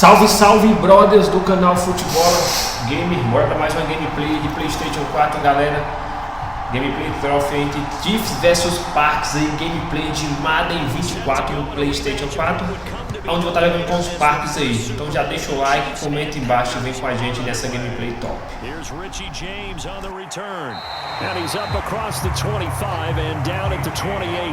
Salve, salve, brothers do canal Futebol Game. Bora para mais uma gameplay de PlayStation 4, galera. Gameplay Trophy entre Chiefs vs Parks aí, gameplay de Madden 24 no PlayStation 4, onde eu vou estar jogando com os Parks aí. Então já deixa o like, comenta embaixo e vem com a gente nessa gameplay top. Here's Richie James on the return, and he's up across the 25 and down at the 28.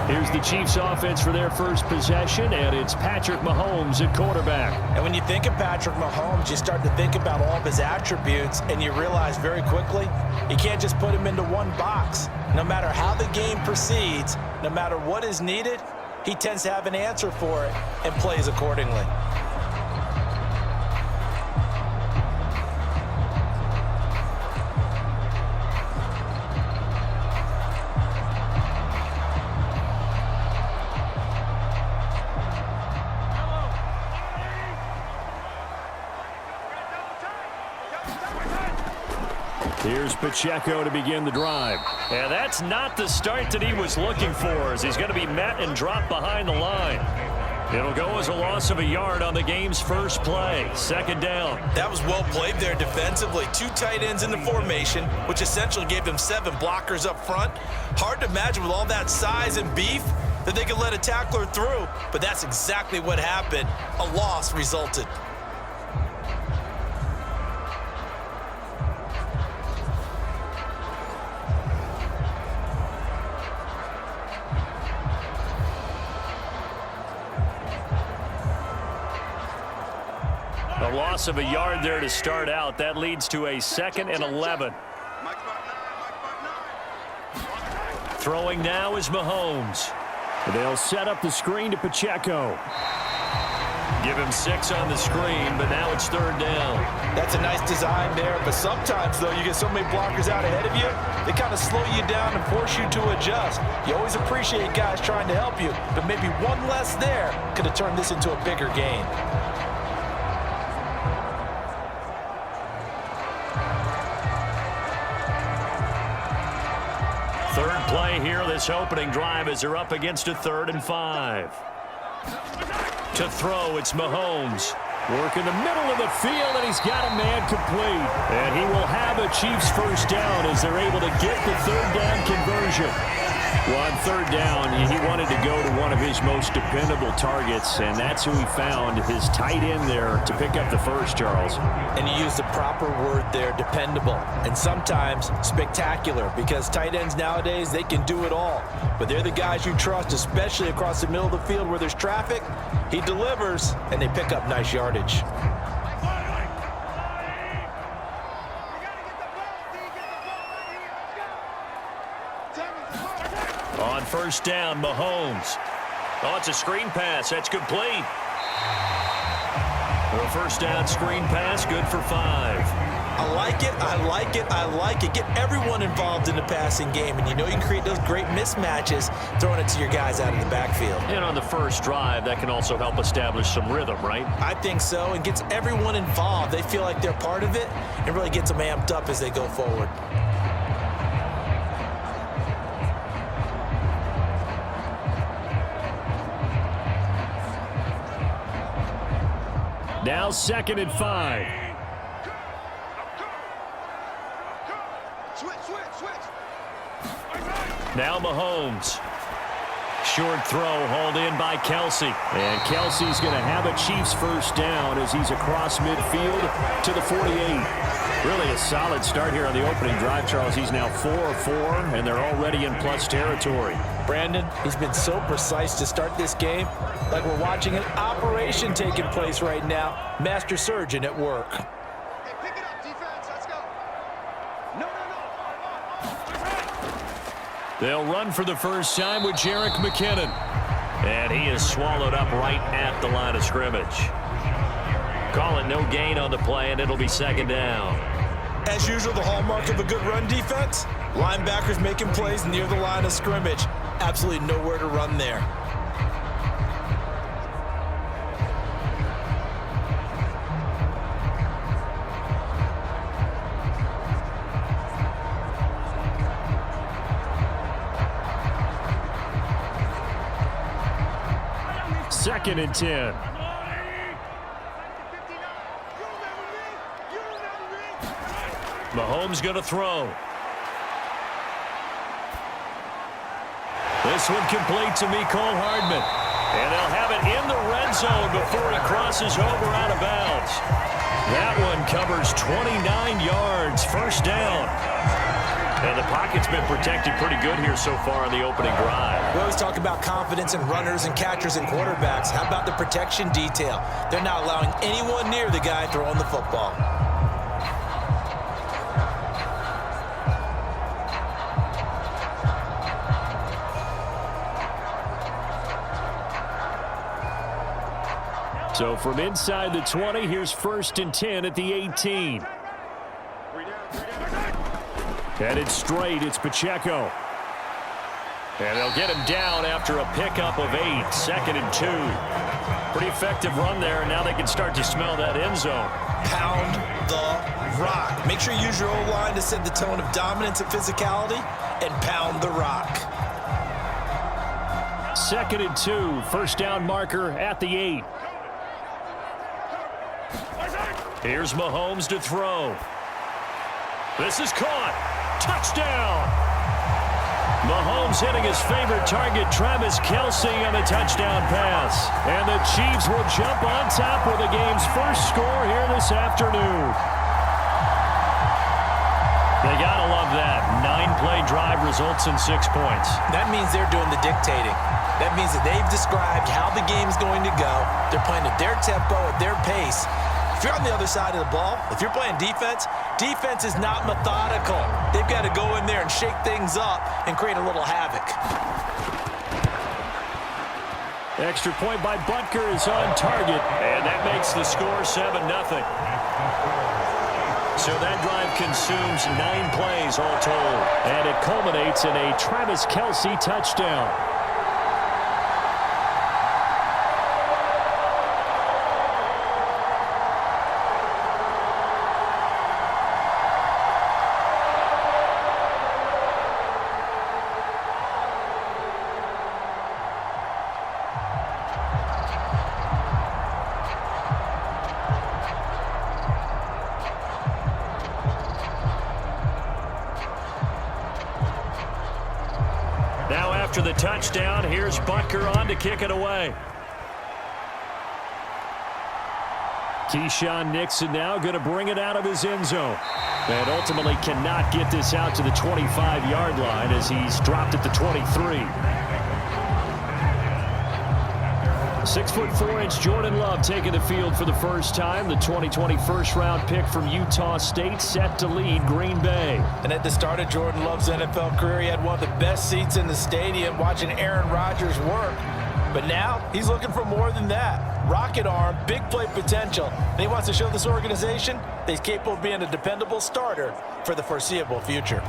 Here's the Chiefs offense for their first possession, and it's Patrick Mahomes at quarterback. And when you think of Patrick Mahomes, you start to think about all of his attributes, and you realize very quickly, you can't just put him into one box. No matter how the game proceeds, no matter what is needed, he tends to have an answer for it and plays accordingly. Here's Pacheco to begin the drive. And that's not the start that he was looking for, as he's going to be met and dropped behind the line. It'll go as a loss of a yard on the game's first play. Second down. That was well played there defensively. Two tight ends in the formation, which essentially gave them 7 blockers up front. Hard to imagine with all that size and beef that they could let a tackler through, but that's exactly what happened. A loss resulted. A loss of a yard there to start out. That leads to a 2nd and 11. Throwing now is Mahomes. They'll set up the screen to Pacheco. Give him 6 on the screen, but now it's 3rd down. That's a nice design there, but sometimes, though, you get so many blockers out ahead of you, they kind of slow you down and force you to adjust. You always appreciate guys trying to help you, but maybe one less there could have turned this into a bigger game. Third play here, this opening drive, as they're up against a 3rd and 5. To throw, it's Mahomes. Work in the middle of the field, and he's got a man complete. And he will have a Chiefs first down as they're able to get the 3rd down conversion. Well, on 3rd down, he wanted to go to one of his most dependable targets, and that's who he found, his tight end there, to pick up the first, Charles. And you use the proper word there, dependable, and sometimes spectacular, because tight ends nowadays, they can do it all. But they're the guys you trust, especially across the middle of the field where there's traffic. He delivers, and they pick up nice yardage. On 1st down, Mahomes. Oh, it's a screen pass. That's complete. A 1st down screen pass, good for 5. I like it, I like it, I like it. Get everyone involved in the passing game, and you know you can create those great mismatches throwing it to your guys out of the backfield. And on the first drive, that can also help establish some rhythm, right? I think so, and gets everyone involved. They feel like they're part of it, and really gets them amped up as they go forward. Now 2nd and 5. Now Mahomes. Short throw hauled in by Kelsey. And Kelsey's going to have a Chiefs first down as he's across midfield to the 48. Really a solid start here on the opening drive, Charles. He's now 4 of 4, and they're already in plus territory. Brandon, he's been so precise to start this game, like we're watching an operation taking place right now. Master surgeon at work. Hey, pick it up, defense. Let's go. No. They'll run for the first time with Jerick McKinnon. And he is swallowed up right at the line of scrimmage. Call it no gain on the play, and it'll be 2nd down. As usual, the hallmark of a good run defense, linebackers making plays near the line of scrimmage. Absolutely nowhere to run there. 2nd and 10. Mahomes going to throw. This one complete to Mecole Hardman. And they'll have it in the red zone before he crosses over out of bounds. That one covers 29 yards, first down. And the pocket's been protected pretty good here so far on the opening drive. We always talk about confidence in runners and catchers and quarterbacks. How about the protection detail? They're not allowing anyone near the guy throwing the football. So from inside the 20, here's 1st and 10 at the 18. Headed straight, it's Pacheco. And they'll get him down after a pickup of 8, 2nd and 2. Pretty effective run there, and now they can start to smell that end zone. Pound the rock. Make sure you use your O-line to set the tone of dominance and physicality, and pound the rock. 2nd and 2, first down marker at the 8. Here's Mahomes to throw. This is caught. Touchdown. Mahomes hitting his favorite target, Travis Kelce, on the touchdown pass. And the Chiefs will jump on top with the game's first score here this afternoon. They gotta love that. 9-play drive results in 6 points. That means they're doing the dictating. That means that they've described how the game's going to go. They're playing at their tempo, at their pace. If you're on the other side of the ball, if you're playing defense, defense is not methodical. They've got to go in there and shake things up and create a little havoc. Extra point by Butker is on target, and that makes the score 7-0. So that drive consumes 9 plays all told, and it culminates in a Travis Kelce touchdown. After the touchdown, here's Butker on to kick it away. Keyshawn Nixon now going to bring it out of his end zone. And ultimately cannot get this out to the 25-yard line as he's dropped at the 23. 6'4" Jordan Love taking the field for the first time. The 2020 first-round pick from Utah State set to lead Green Bay. And at the start of Jordan Love's NFL career, he had one of the best seats in the stadium watching Aaron Rodgers work. But now he's looking for more than that. Rocket arm, big play potential. And he wants to show this organization that he's capable of being a dependable starter for the foreseeable future.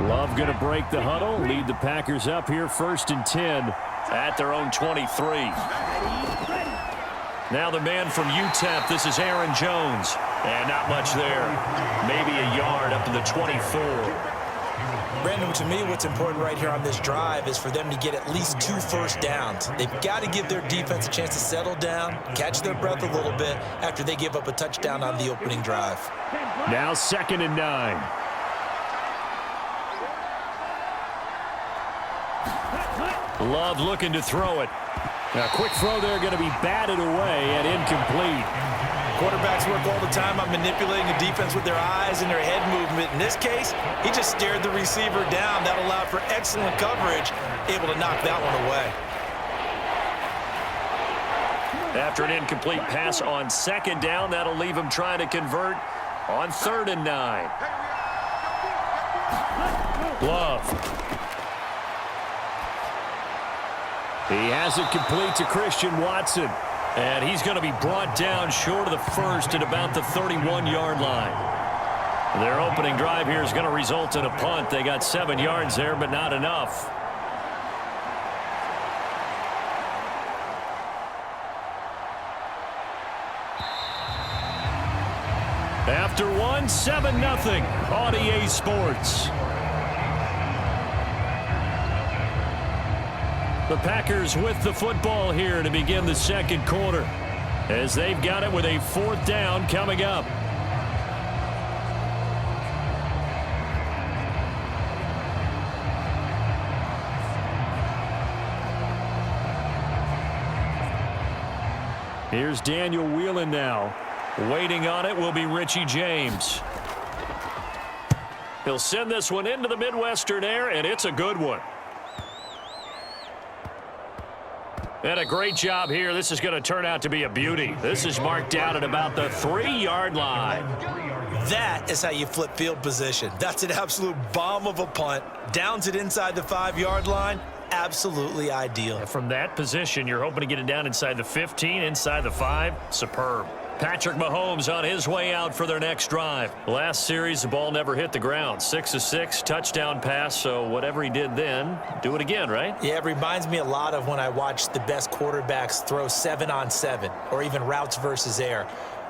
Love going to break the huddle, lead the Packers up here 1st and 10 at their own 23. Now the man from UTEP, this is Aaron Jones. And not much there. Maybe a yard up to the 24. Brandon, to me, what's important right here on this drive is for them to get at least 2 first downs. They've got to give their defense a chance to settle down, catch their breath a little bit after they give up a touchdown on the opening drive. Now 2nd and 9. Love looking to throw it. A quick throw there going to be batted away and incomplete. Quarterbacks work all the time on manipulating the defense with their eyes and their head movement. In this case, he just stared the receiver down. That allowed for excellent coverage, able to knock that one away. After an incomplete pass on 2nd down, that'll leave him trying to convert on 3rd and 9. Love. He has it complete to Christian Watson. And he's going to be brought down short of the first at about the 31-yard line. Their opening drive here is going to result in a punt. They got 7 yards there, but not enough. After one, 7-0 on EA Sports. The Packers with the football here to begin the second quarter, as they've got it with a 4th down coming up. Here's Daniel Whelan now. Waiting on it will be Richie James. He'll send this one into the Midwestern air, and it's a good one. And a great job here. This is going to turn out to be a beauty. This is marked out at about the 3-yard line. That is how you flip field position. That's an absolute bomb of a punt. Downs it inside the 5-yard line. Absolutely ideal. From that position, you're hoping to get it down inside the 15, inside the 5. Superb. Patrick Mahomes on his way out for their next drive. Last series, the ball never hit the ground. 6 of 6, touchdown pass, so whatever he did then, do it again, right? Yeah, it reminds me a lot of when I watch the best quarterbacks throw 7-on-7 or even routes versus air.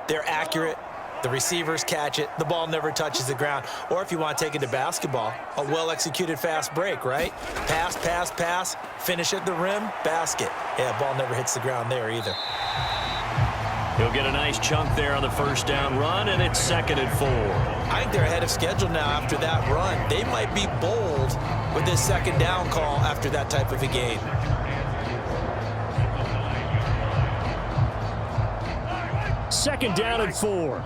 They're accurate. The receivers catch it. The ball never touches the ground. Or if you want to take it to basketball, a well-executed fast break, right? Pass, pass, pass, finish at the rim, basket. Yeah, ball never hits the ground there either. He'll get a nice chunk there on the 1st down run, and it's 2nd and 4. I think they're ahead of schedule now after that run. They might be bold with this 2nd down call after that type of a game. Second down and 4.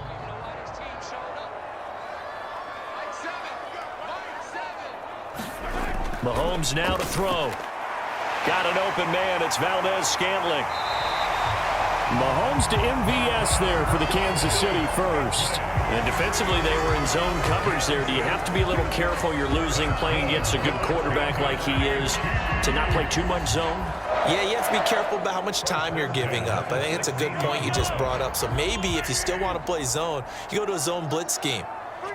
Mahomes now to throw. Got an open man. It's Valdez-Scantling. Mahomes to MVS there for the Kansas City first. And defensively, they were in zone coverage there. Do you have to be a little careful? You're losing playing against a good quarterback like he is to not play too much zone? Yeah, you have to be careful about how much time you're giving up. I think it's a good point you just brought up. So maybe if you still want to play zone, you go to a zone blitz scheme.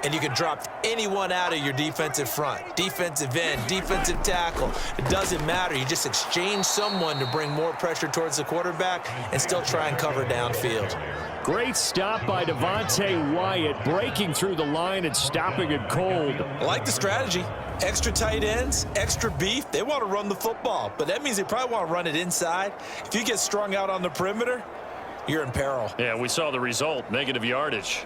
And you can drop anyone out of your defensive front, defensive end, defensive tackle. It doesn't matter. You just exchange someone to bring more pressure towards the quarterback and still try and cover downfield. Great stop by Devontae Wyatt, breaking through the line and stopping it cold. I like the strategy. Extra tight ends, extra beef. They want to run the football, but that means they probably want to run it inside. If you get strung out on the perimeter, you're in peril. Yeah, we saw the result, negative yardage.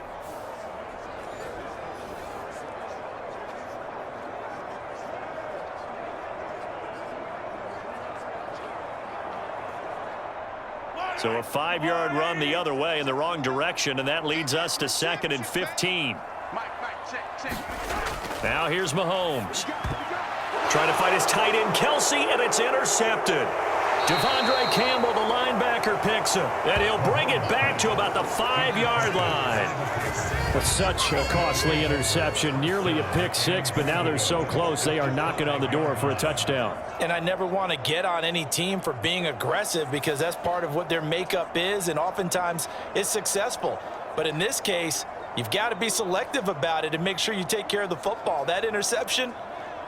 So a 5-yard run the other way in the wrong direction, and that leads us to 2nd and 15. Now here's Mahomes. Trying to fight his tight end, Kelsey, and it's intercepted. Devondre Campbell, the linebacker, picks him, and he'll bring it back to about the 5-yard line. With such a costly interception, nearly a pick 6, but now they're so close they are knocking on the door for a touchdown. And I never want to get on any team for being aggressive because that's part of what their makeup is, and oftentimes it's successful. But in this case, you've got to be selective about it and make sure you take care of the football. That interception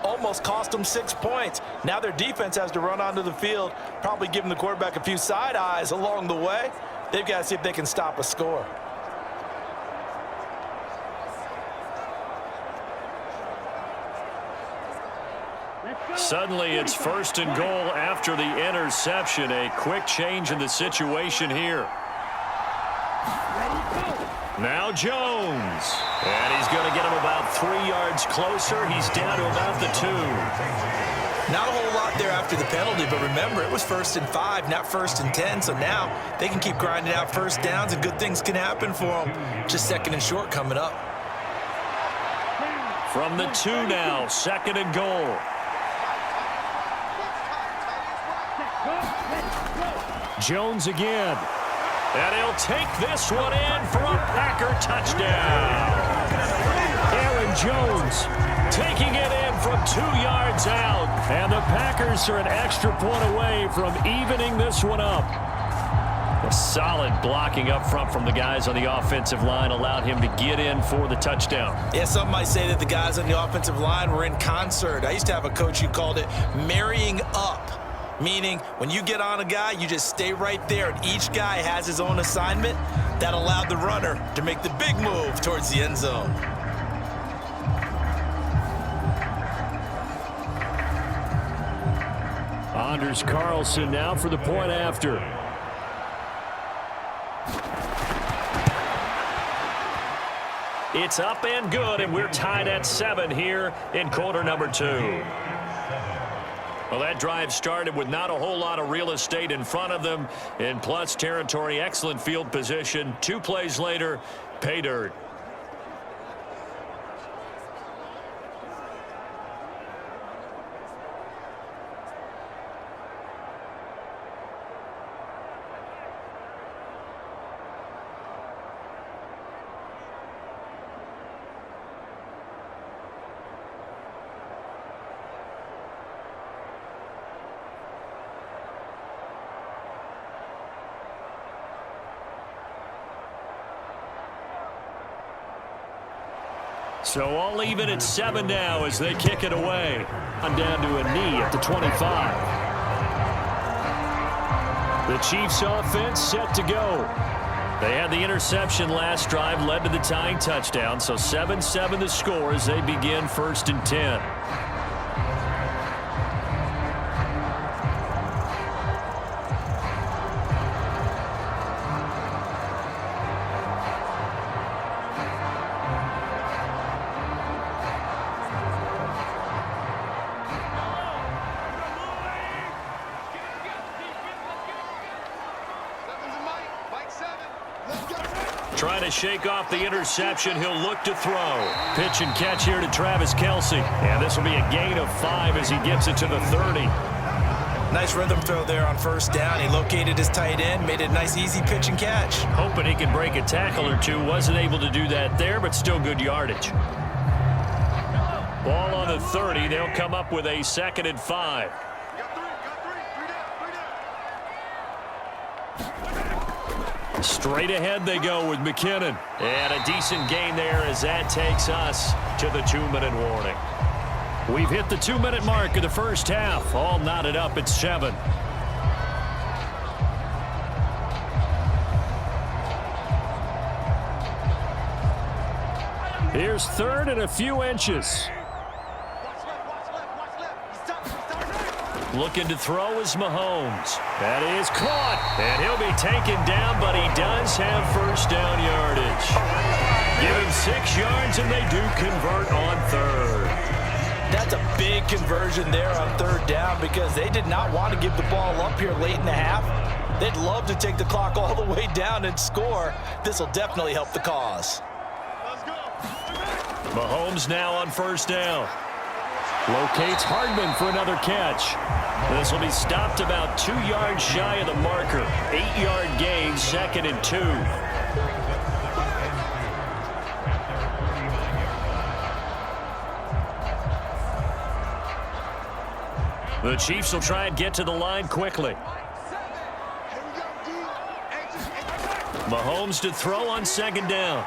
almost cost them 6 points. Now their defense has to run onto the field, probably giving the quarterback a few side eyes along the way. They've got to see if they can stop a score. Suddenly it's 1st and goal after the interception. A quick change in the situation here. Now Jones. And he's going to get him about 3 yards closer. He's down to about the 2. Not a whole lot there after the penalty, but remember, it was 1st and 5, not 1st and 10. So now they can keep grinding out 1st downs, and good things can happen for them. Just 2nd and short coming up. From the 2 now, 2nd and goal. Jones again. And he'll take this one in for a Packer touchdown. Aaron Jones taking it in from 2 yards out. And the Packers are an extra point away from evening this one up. A solid blocking up front from the guys on the offensive line allowed him to get in for the touchdown. Yeah, some might say that the guys on the offensive line were in concert. I used to have a coach who called it marrying up. Meaning, when you get on a guy, you just stay right there, and each guy has his own assignment. That allowed the runner to make the big move towards the end zone. Anders Carlson now for the point after. It's up and good, and we're tied at 7 here in quarter number 2. Well, that drive started with not a whole lot of real estate in front of them. In plus territory, excellent field position. 2 plays later, pay dirt. So all even at 7 now as they kick it away. I'm down to a knee at the 25. The Chiefs offense set to go. They had the interception last drive, led to the tying touchdown. So 7-7 the score as they begin 1st and 10. Trying to shake off the interception. He'll look to throw. Pitch and catch here to Travis Kelce. And this will be a gain of 5 as he gets it to the 30. Nice rhythm throw there on 1st down. He located his tight end, made it a nice, easy pitch and catch. Hoping he could break a tackle or two. Wasn't able to do that there, but still good yardage. Ball on the 30. They'll come up with a 2nd and 5. Straight ahead they go with McKinnon. And a decent gain there as that takes us to the 2-minute warning. We've hit the 2-minute mark of the first half. All knotted up at 7. Here's 3rd and a few inches. Looking to throw is Mahomes. That is caught. And he'll be taken down, but he does have 1st down yardage. Give him 6 yards, and they do convert on 3rd. That's a big conversion there on 3rd down because they did not want to give the ball up here late in the half. They'd love to take the clock all the way down and score. This will definitely help the cause. Mahomes now on 1st down. Locates Hardman for another catch. This will be stopped about 2 yards shy of the marker. 8-yard gain, 2nd and 2. The Chiefs will try and get to the line quickly. Mahomes to throw on 2nd down.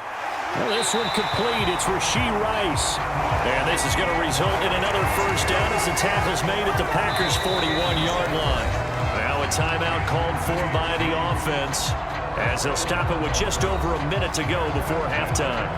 Well, this one complete. It's Rashee Rice. And this is going to result in another 1st down as the tackle's made at the Packers' 41-yard line. Now a timeout called for by the offense as they'll stop it with just over a minute to go before halftime.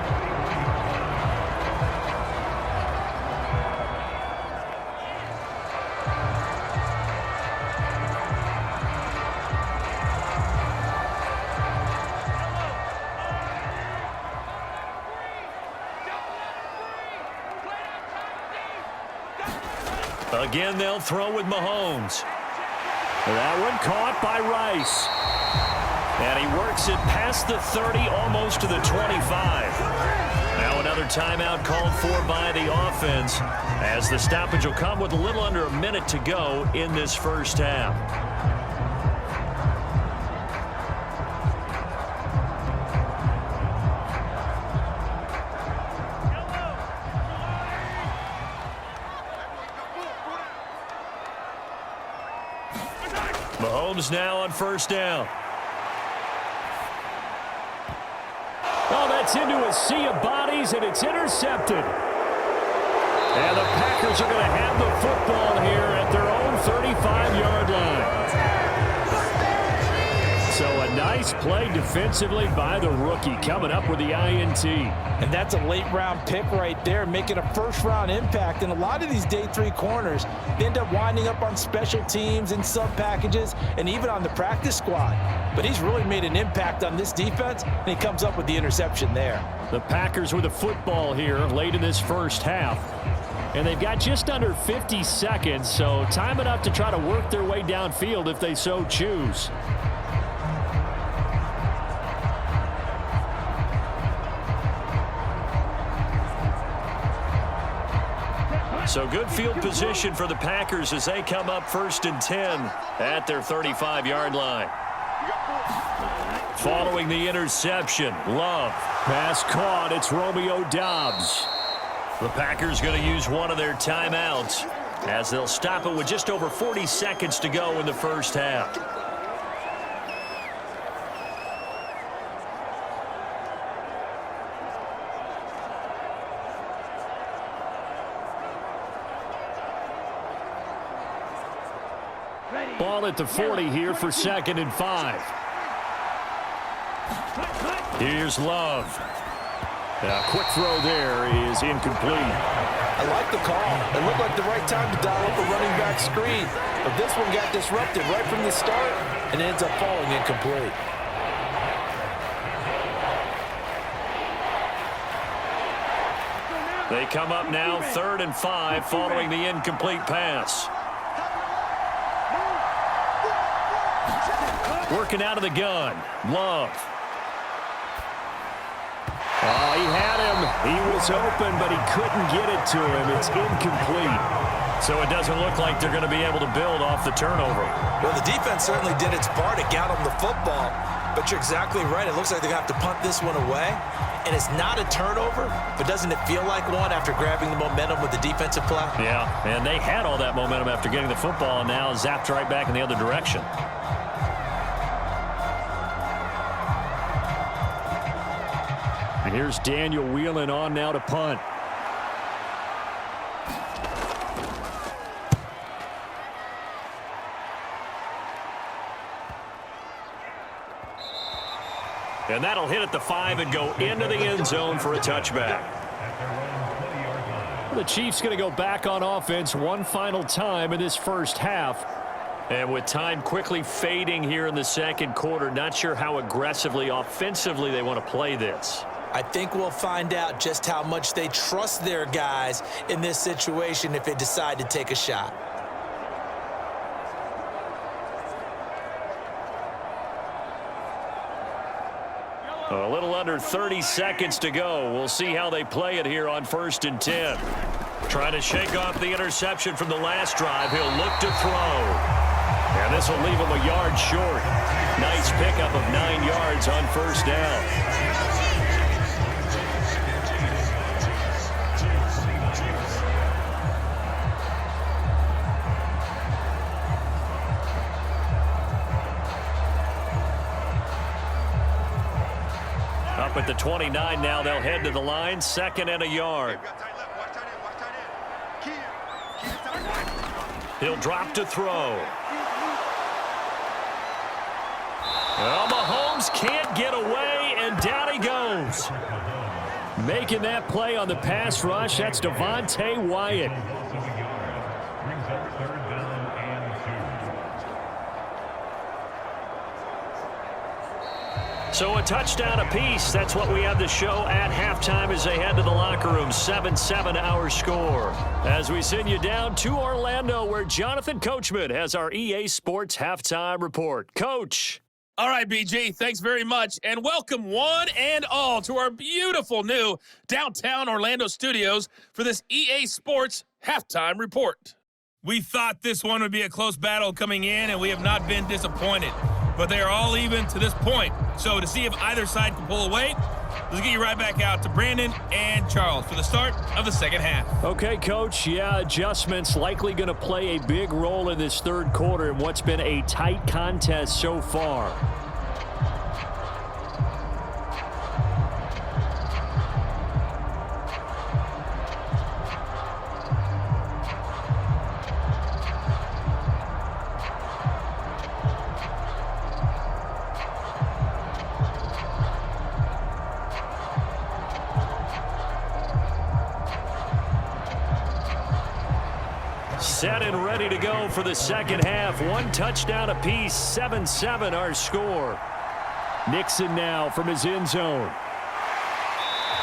Again, they'll throw with Mahomes. That one caught by Rice. And he works it past the 30, almost to the 25. Now another timeout called for by the offense as the stoppage will come with a little under a minute to go in this 1st half. Mahomes now on 1st down. Oh, that's into a sea of bodies, and it's intercepted. And the Packers are going to have the football here at their own 35-yard line. So a nice play defensively by the rookie, coming up with the INT. And that's a late-round pick right there, making a first-round impact. And a lot of these day 3 corners end up winding up on special teams and sub-packages and even on the practice squad. But he's really made an impact on this defense, and he comes up with the interception there. The Packers with the football here late in this first half. And they've got just under 50 seconds, so time enough to try to work their way downfield if they so choose. So good field position for the Packers as they come up 1st and 10 at their 35-yard line. Following the interception, Love. Pass caught. It's Romeo Doubs. The Packers going to use one of their timeouts as they'll stop it with just over 40 seconds to go in the first half. Ball at the 40 here for 2nd and 5. Here's Love. A quick throw there is incomplete. I like the call. It looked like the right time to dial up a running back screen. But this one got disrupted right from the start and ends up falling incomplete. They come up now 3rd and 5 following the incomplete pass. Working out of the gun. Love. Oh, he had him. He was open, but he couldn't get it to him. It's incomplete. So it doesn't look like they're going to be able to build off the turnover. Well, the defense certainly did its part to get them the football. But you're exactly right. It looks like they're going to have to punt this one away. And it's not a turnover, but doesn't it feel like one after grabbing the momentum with the defensive play? Yeah, and they had all that momentum after getting the football and now zapped right back in the other direction. Here's Daniel Whelan on now to punt. And that'll hit at the 5 and go into the end zone for a touchback. The Chiefs going to go back on offense one final time in this first half. And with time quickly fading here in the second quarter, not sure how aggressively, offensively they want to play this. I think we'll find out just how much they trust their guys in this situation if they decide to take a shot. A little under 30 seconds to go. We'll see how they play it here on 1st and 10. Trying to shake off the interception from the last drive. He'll look to throw. And this will leave him a yard short. Nice pickup of 9 yards on 1st down. Up at the 29 now, they'll head to the line. 2nd and a yard. He'll drop to throw. Well, Mahomes can't get away, and down he goes. Making that play on the pass rush, that's Devontae Wyatt. So a touchdown apiece. That's what we have to show at halftime as they head to the locker room. 7-7 our score. As we send you down to Orlando, where Jonathan Coachman has our EA Sports halftime report. Coach. All right, BG, thanks very much, and welcome one and all to our beautiful new downtown Orlando studios for this EA Sports halftime report. We thought this one would be a close battle coming in, and we have not been disappointed. But they are all even to this point. So to see if either side can pull away, let's get you right back out to Brandon and Charles for the start of the second half. Okay, Coach. Yeah, adjustments likely going to play a big role in this third quarter in what's been a tight contest so far. set and ready to go for the second half. One touchdown apiece, 7-7 our score. Nixon now from his end zone.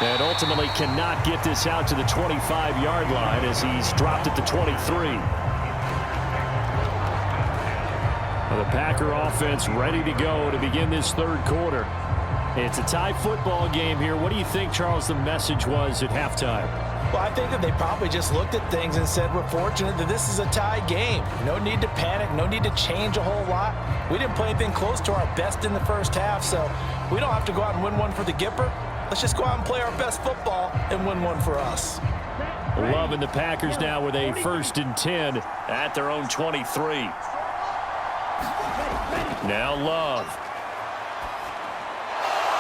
And ultimately cannot get this out to the 25-yard line as he's dropped at the 23. The Packer offense ready to go to begin this third quarter. It's a tie football game here. What do you think, Charles, the message was at halftime? Well, I think that they probably just looked at things and said, we're fortunate that this is a tie game. No need to panic, no need to change a whole lot. We didn't play anything close to our best in the first half, so we don't have to go out and win one for the Gipper. Let's just go out and play our best football and win one for us. Love and the Packers now with a 1st and 10 at their own 23. Now Love.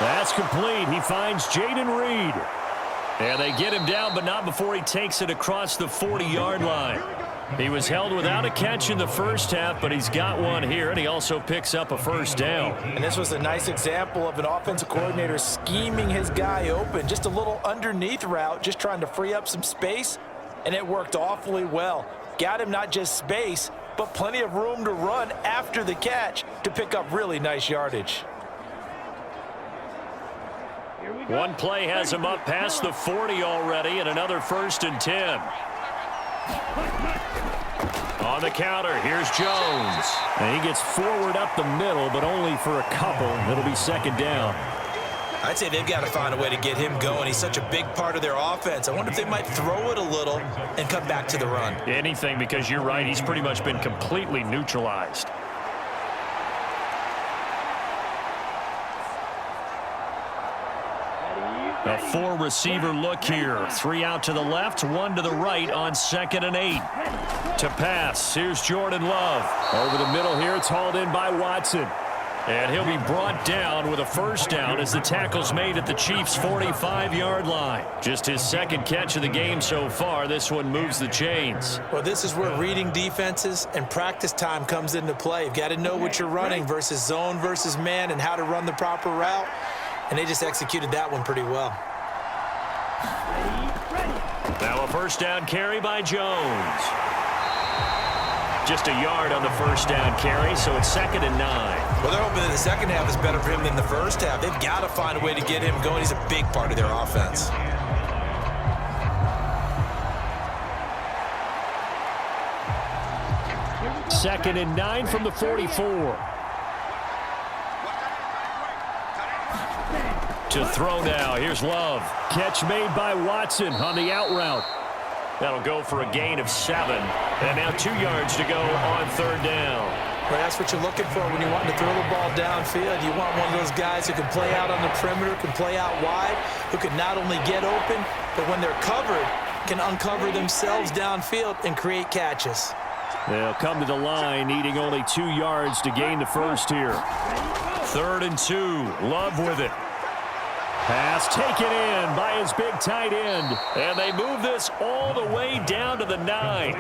That's complete. He finds Jaden Reed. And they get him down, but not before he takes it across the 40-yard line. He was held without a catch in the first half, but he's got one here, and he also picks up a first down. And this was a nice example of an offensive coordinator scheming his guy open. Just a little underneath route, just trying to free up some space, and it worked awfully well. Got him not just space, but plenty of room to run after the catch to pick up really nice yardage. One play has him up past the 40 already, and another 1st and 10. On the counter, here's Jones. And he gets forward up the middle, but only for a couple. It'll be second down. I'd say they've got to find a way to get him going. He's such a big part of their offense. I wonder if they might throw it a little and come back to the run. Anything, because you're right, he's pretty much been completely neutralized. A 4-receiver look here. 3 out to the left, 1 to the right on 2nd and 8. To pass, here's Jordan Love. Over the middle here, it's hauled in by Watson. And he'll be brought down with a first down as the tackle's made at the Chiefs' 45-yard line. Just his 2nd catch of the game so far. This one moves the chains. Well, this is where reading defenses and practice time comes into play. You've got to know what you're running versus zone versus man and how to run the proper route. And they just executed that one pretty well. Now a first down carry by Jones. Just a yard on the first down carry, so it's 2nd and 9. Well, they're hoping that the second half is better for him than the first half. They've got to find a way to get him going. He's a big part of their offense. Second and 9 from the 44. To throw now. Here's Love. Catch made by Watson on the out route. That'll go for a gain of 7. And now 2 yards to go on 3rd down. Well, that's what you're looking for when you want to throw the ball downfield. You want one of those guys who can play out on the perimeter, can play out wide, who can not only get open, but when they're covered, can uncover themselves downfield and create catches. They'll come to the line, needing only 2 yards to gain the first here. 3rd and 2. Love with it. Pass taken in by his big tight end. And they move this all the way down to the 9.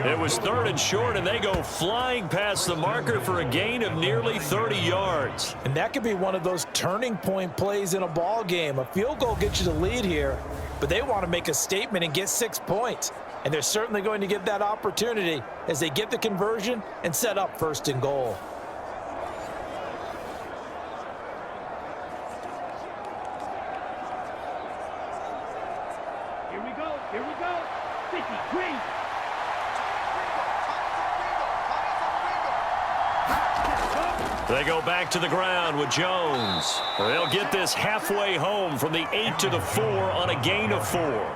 It was 3rd and short, and they go flying past the marker for a gain of nearly 30 yards. And that could be one of those turning point plays in a ball game. A field goal gets you the lead here, but they want to make a statement and get 6 points. And they're certainly going to get that opportunity as they get the conversion and set up 1st and goal. Here we go. 50, green. They go back to the ground with Jones. They'll get this halfway home from the 8 to the 4 on a gain of 4.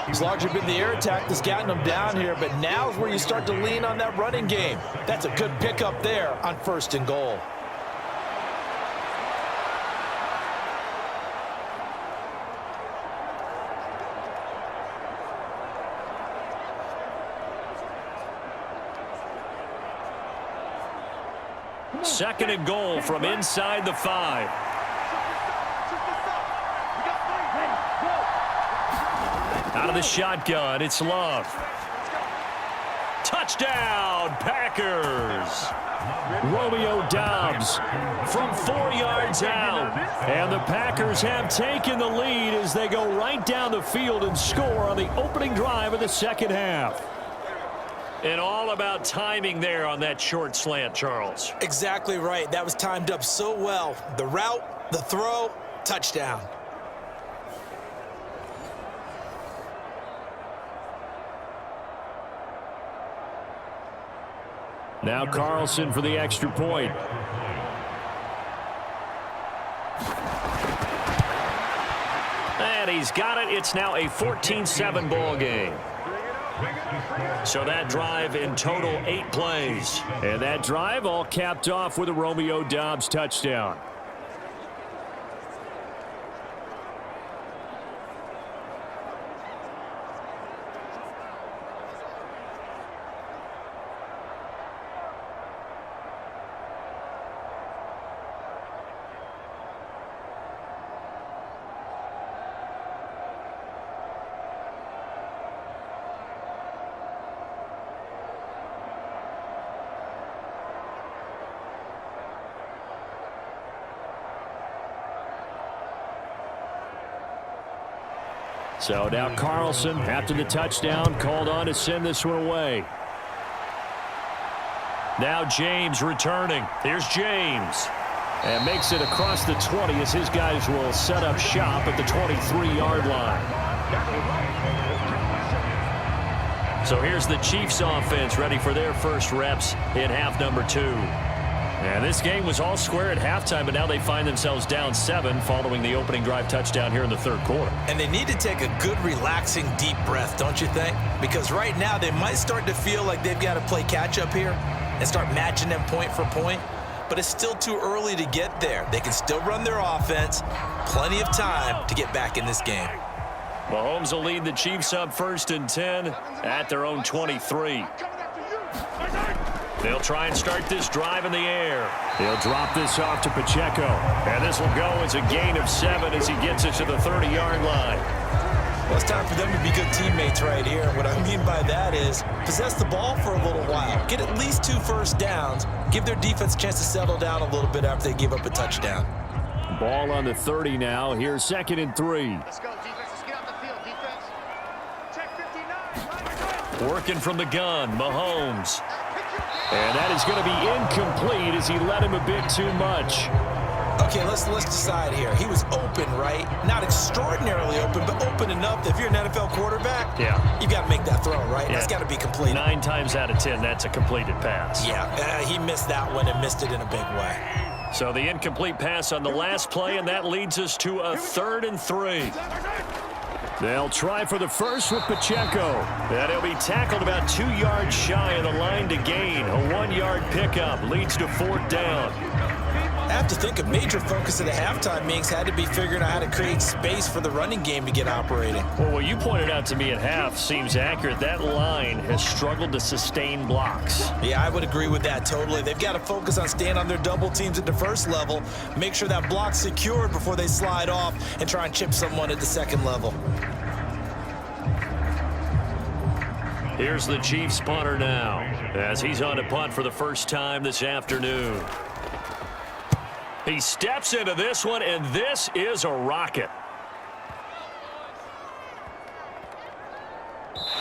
It's largely been the air attack that's gotten them down here, but now's where you start to lean on that running game. That's a good pickup there on 1st and goal. Second and goal from inside the 5. Out of the shotgun, it's Love. Touchdown, Packers. Romeo Doubs from 4 yards out. And the Packers have taken the lead as they go right down the field and score on the opening drive of the second half. And all about timing there on that short slant, Charles. Exactly right. That was timed up so well. The route, the throw, touchdown. Now Carlson for the extra point. And he's got it. It's now a 14-7 ball game. So that drive in total 8 plays. And that drive all capped off with a Romeo Doubs touchdown. So now Carlson, after the touchdown, called on to send this one away. Now James returning. Here's James. And makes it across the 20 as his guys will set up shop at the 23-yard line. So here's the Chiefs offense ready for their first reps in half number 2. And this game was all square at halftime, but now they find themselves down 7 following the opening drive touchdown here in the third quarter. And they need to take a good, relaxing, deep breath, don't you think? Because right now they might start to feel like they've got to play catch-up here and start matching them point for point. But it's still too early to get there. They can still run their offense. Plenty of time to get back in this game. Mahomes will lead the Chiefs up 1st and 10 at their own 23. They'll try and start this drive in the air. He'll drop this off to Pacheco. And this will go as a gain of 7 as he gets it to the 30-yard line. Well, it's time for them to be good teammates right here. What I mean by that is possess the ball for a little while. Get at least 2 first downs. Give their defense a chance to settle down a little bit after they give up a touchdown. Ball on the 30 now. Here's 2nd and 3. Let's go, defense. Let's get out the field, defense. Check 59. Working from the gun, Mahomes. And that is going to be incomplete as he led him a bit too much. Okay, let's decide here. He was open, right? Not extraordinarily open, but open enough that if you're an NFL quarterback, you've got to make that throw, right? That's got to be completed. 9 times out of 10, that's a completed pass. Yeah, he missed that one and missed it in a big way. So the incomplete pass on the last play, and that leads us to a 3rd and 3. They'll try for the first with Pacheco. And he'll be tackled about 2 yards shy of the line to gain. A 1-yard pickup leads to 4th down. I have to think a major focus of the halftime meetings had to be figuring out how to create space for the running game to get operating. Well, what you pointed out to me at half seems accurate. That line has struggled to sustain blocks. Yeah, I would agree with that totally. They've got to focus on staying on their double teams at the first level, make sure that block's secured before they slide off and try and chip someone at the second level. Here's the Chiefs punter now as he's on to punt for the first time this afternoon. He steps into this one, and this is a rocket.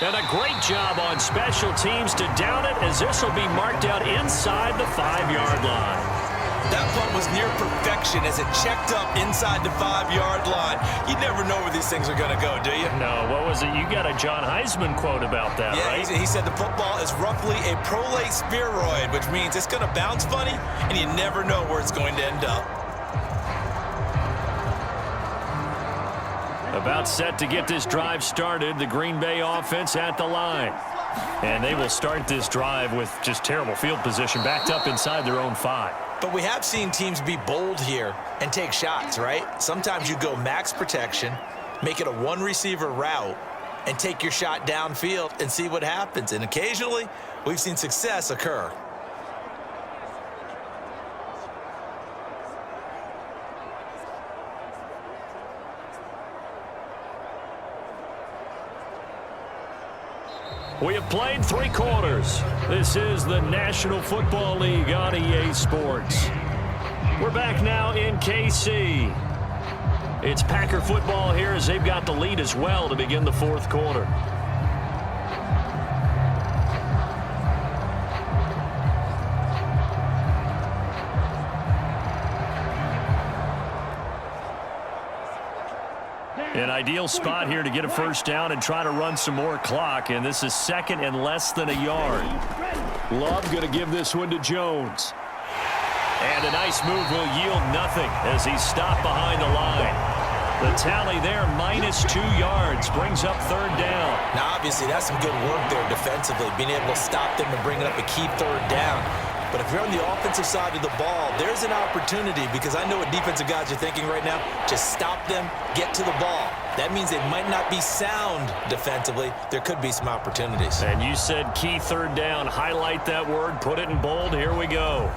And a great job on special teams to down it, as this will be marked out inside the 5-yard line. That punt was near perfection as it checked up inside the 5-yard line. You never know where these things are going to go, do you? No, what was it? You got a John Heisman quote about that, right? Yeah, he said the football is roughly a prolate spheroid, which means it's going to bounce funny, and you never know where it's going to end up. About set to get this drive started, the Green Bay offense at the line. And they will start this drive with just terrible field position, backed up inside their own 5. But we have seen teams be bold here and take shots, right? Sometimes you go max protection, make it a 1-receiver route, and take your shot downfield and see what happens. And occasionally, we've seen success occur. We have played 3 quarters. This is the National Football League on EA Sports. We're back now in KC. It's Packer football here as they've got the lead as well to begin the 4th quarter. An ideal spot here to get a first down and try to run some more clock, and this is second and less than a yard. Love going to give this one to Jones. And a nice move will yield nothing as he's stopped behind the line. The tally there, -2 yards, brings up third down. Now, obviously, that's some good work there defensively, being able to stop them and bring it up a key third down. But if you're on the offensive side of the ball, there's an opportunity, because I know what defensive guys are thinking right now. Just stop them, get to the ball. That means they might not be sound defensively. There could be some opportunities. And you said key third down. Highlight that word, put it in bold. Here we go.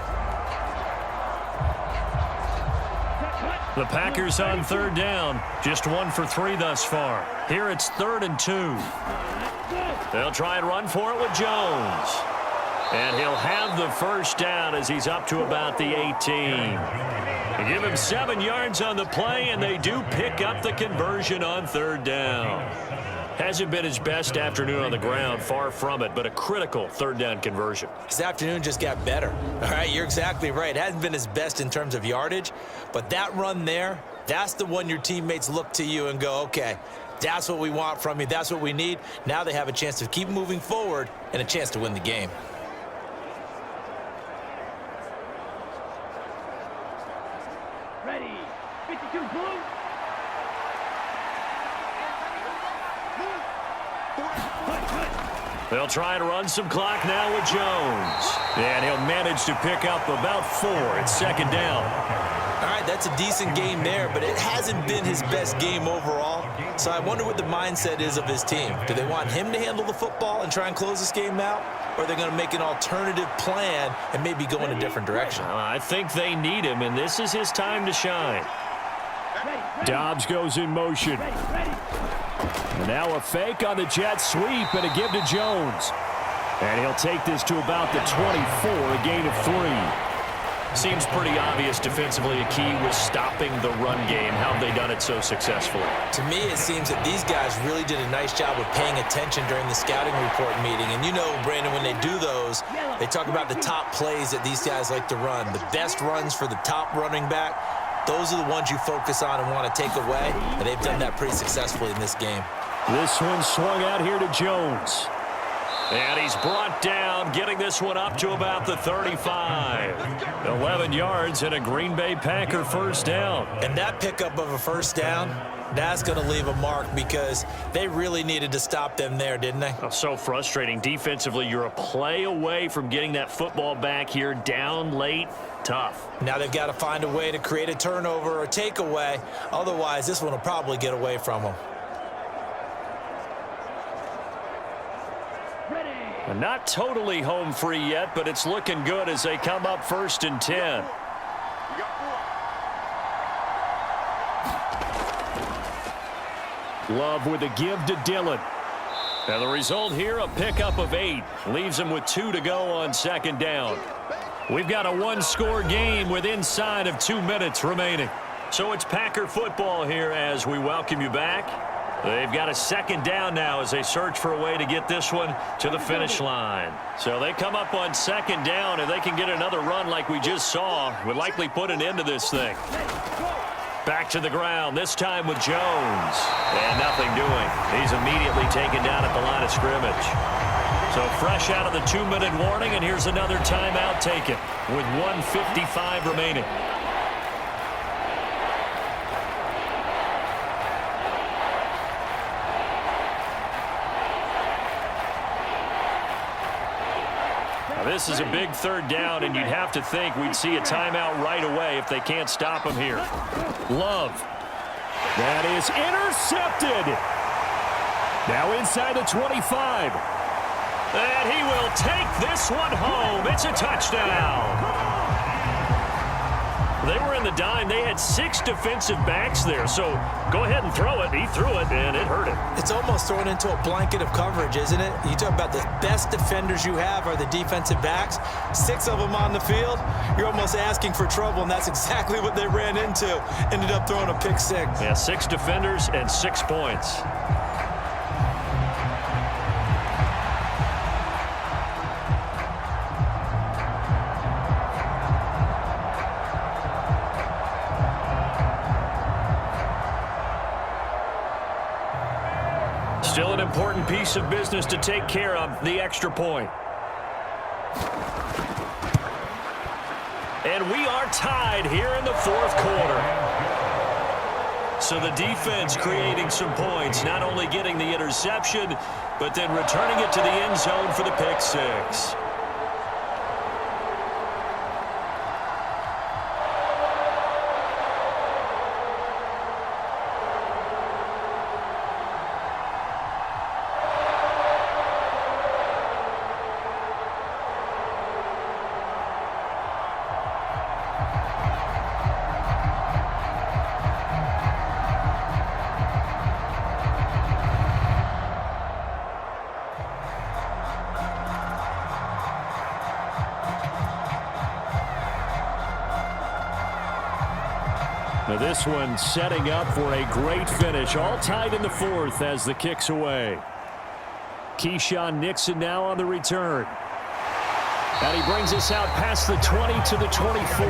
The Packers on third down, just 1 for 3 thus far. Here it's 3rd and 2. They'll try and run for it with Jones. And he'll have the first down as he's up to about the 18. They give him 7 yards on the play, and they do pick up the conversion on third down. Hasn't been his best afternoon on the ground, far from it, but a critical third down conversion. His afternoon just got better. All right, you're exactly right. It hasn't been his best in terms of yardage, but that run there, that's the one your teammates look to you and go, okay, that's what we want from you. That's what we need. Now they have a chance to keep moving forward and a chance to win the game. Ready, 52 blue. They'll try and run some clock now with Jones. And he'll manage to pick up about 4 at second down. All right, that's a decent game there, but it hasn't been his best game overall. So I wonder what the mindset is of his team. Do they want him to handle the football and try and close this game out? Or are they going to make an alternative plan and maybe go in a different direction? I think they need him, and this is his time to shine. Dobbs goes in motion. And now a fake on the jet sweep and a give to Jones. And he'll take this to about the 24, a gain of 3. Seems pretty obvious defensively a key was stopping the run game. How have they done it so successfully? To me, it seems that these guys really did a nice job of paying attention during the scouting report meeting. And you know, Brandon, when they do those, they talk about the top plays that these guys like to run. The best runs for the top running back, those are the ones you focus on and want to take away. And they've done that pretty successfully in this game. This one swung out here to Jones. And he's brought down, getting this one up to about the 35. 11 yards and a Green Bay Packer first down. And that pickup of a first down, that's going to leave a mark because they really needed to stop them there, didn't they? Oh, so frustrating. Defensively, you're a play away from getting that football back here, down late. Tough. Now they've got to find a way to create a turnover or takeaway. Otherwise, this one will probably get away from them. And not totally home free yet, but it's looking good as they come up 1st and 10. Love with a give to Dillon. And the result here, a pickup of 8. Leaves him with 2 to go on second down. We've got a one-score game with inside of 2 minutes remaining. So it's Packer football here as we welcome you back. They've got a second down now as they search for a way to get this one to the finish line. So they come up on second down, and they can get another run like we just saw. Would likely put an end to this thing. Back to the ground, this time with Jones. And nothing doing. He's immediately taken down at the line of scrimmage. So fresh out of the 2-minute warning, and here's another timeout taken with 1:55 remaining. This is a big third down, and you'd have to think we'd see a timeout right away if they can't stop him here. Love. That is intercepted. Now inside the 25. And he will take this one home. It's a touchdown. They were in the dime. They had 6 defensive backs there. So go ahead and throw it. He threw it, and it hurt him. It's almost thrown into a blanket of coverage, isn't it? You talk about the best defenders you have are the defensive backs. 6 of them on the field. You're almost asking for trouble, and that's exactly what they ran into. Ended up throwing a pick 6. Yeah, 6 defenders and 6 points. Still an important piece of business to take care of, the extra point. And we are tied here in the fourth quarter. So the defense creating some points, not only getting the interception, but then returning it to the end zone for the pick six. Now this one setting up for a great finish. All tied in the fourth as the kick's away. Keyshawn Nixon now on the return. And he brings us out past the 20 to the 24.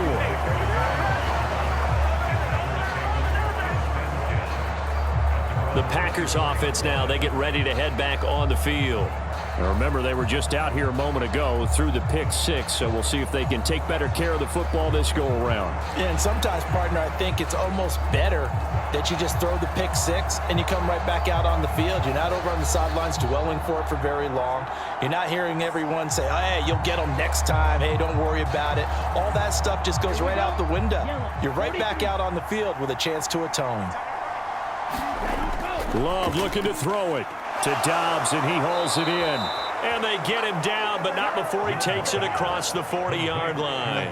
The Packers offense now, they get ready to head back on the field. Now remember, they were just out here a moment ago through the pick six, so we'll see if they can take better care of the football this go around. Yeah, and sometimes, partner, I think it's almost better that you just throw the pick six and you come right back out on the field. You're not over on the sidelines dwelling for it for very long. You're not hearing everyone say, oh, hey, you'll get them next time. Hey, don't worry about it. All that stuff just goes right out the window. You're right back out on the field with a chance to atone. Love looking to throw it to Dobbs, and he hauls it in. And they get him down, but not before he takes it across the 40-yard line.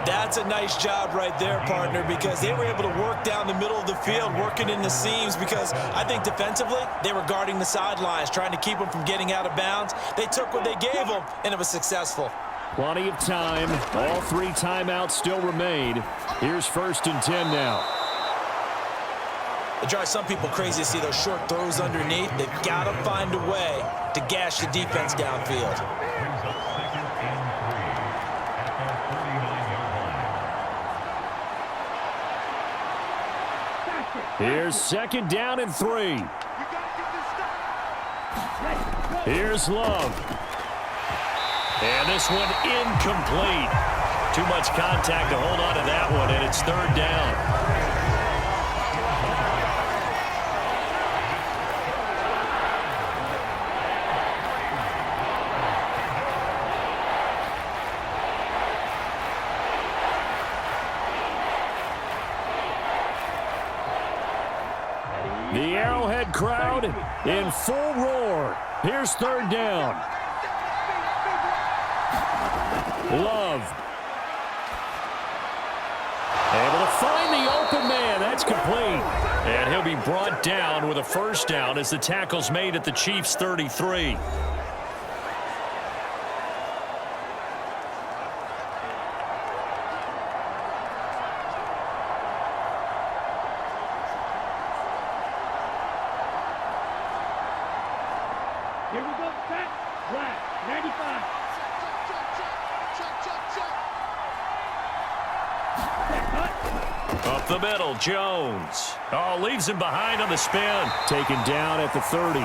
That's a nice job right there, partner, because they were able to work down the middle of the field, working in the seams, because I think defensively they were guarding the sidelines, trying to keep them from getting out of bounds. They took what they gave them, and it was successful. Plenty of time. All three timeouts still remain. Here's 1st and 10 now. It drives some people crazy to see those short throws underneath. They've got to find a way to gash the defense downfield. Here's 2nd down and 3. Here's Love. And this one incomplete. Too much contact to hold on to that one, and it's 3rd down. The Arrowhead crowd in full roar. Here's 3rd down. Love. Able to find the open man. That's complete. And he'll be brought down with a 1st down as the tackle's made at the Chiefs' 33. Here we go, set, flat, 95. Up the middle, Jones. Oh, leaves him behind on the spin. Taken down at the 30.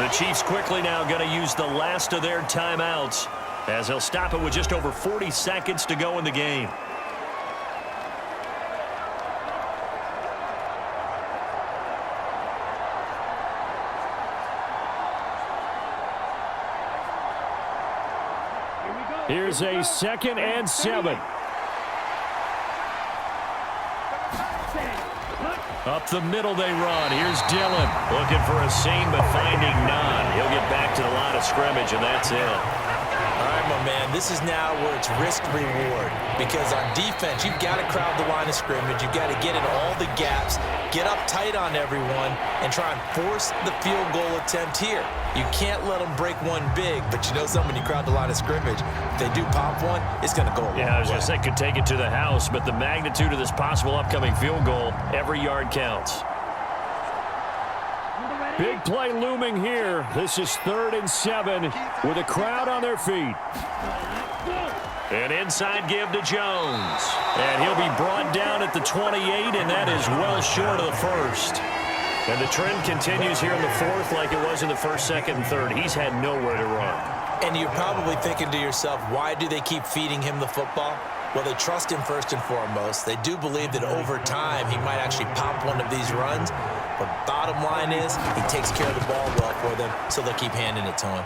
The Chiefs quickly now going to use the last of their timeouts as they'll stop it with just over 40 seconds to go in the game. Here's a 2nd and 7. Up the middle they run. Here's Dillon looking for a seam but finding none. He'll get back to the line of scrimmage, and that's it. All right, my man, this is now where it's risk-reward, because on defense, you've got to crowd the line of scrimmage. You've got to get in all the gaps, get up tight on everyone, and try and force the field goal attempt here. You can't let them break one big, but you know something, when you crowd the line of scrimmage, if they do pop one, it's going to go a long way. Yeah, I was going to say, could take it to the house, but the magnitude of this possible upcoming field goal, every yard counts. Big play looming here. This is 3rd and 7 with a crowd on their feet. An inside give to Jones. And he'll be brought down at the 28, and that is well short of the 1st. And the trend continues here in the fourth like it was in the first, second, and third. He's had nowhere to run. And you're probably thinking to yourself, why do they keep feeding him the football? Well, they trust him first and foremost. They do believe that over time he might actually pop one of these runs. But bottom line is he takes care of the ball well for them, so they'll keep handing it to him.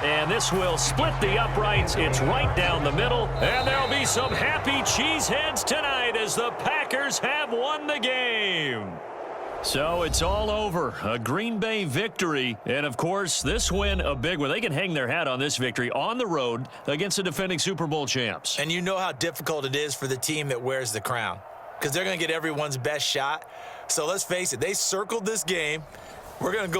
And this will split the uprights. It's right down the middle. And there'll be some happy cheeseheads tonight as the Packers have won the game. So it's all over. A Green Bay victory. And, of course, this win a big one. They can hang their hat on this victory on the road against the defending Super Bowl champs. And you know how difficult it is for the team that wears the crown, because they're going to get everyone's best shot. So let's face it, they circled this game. We're going to go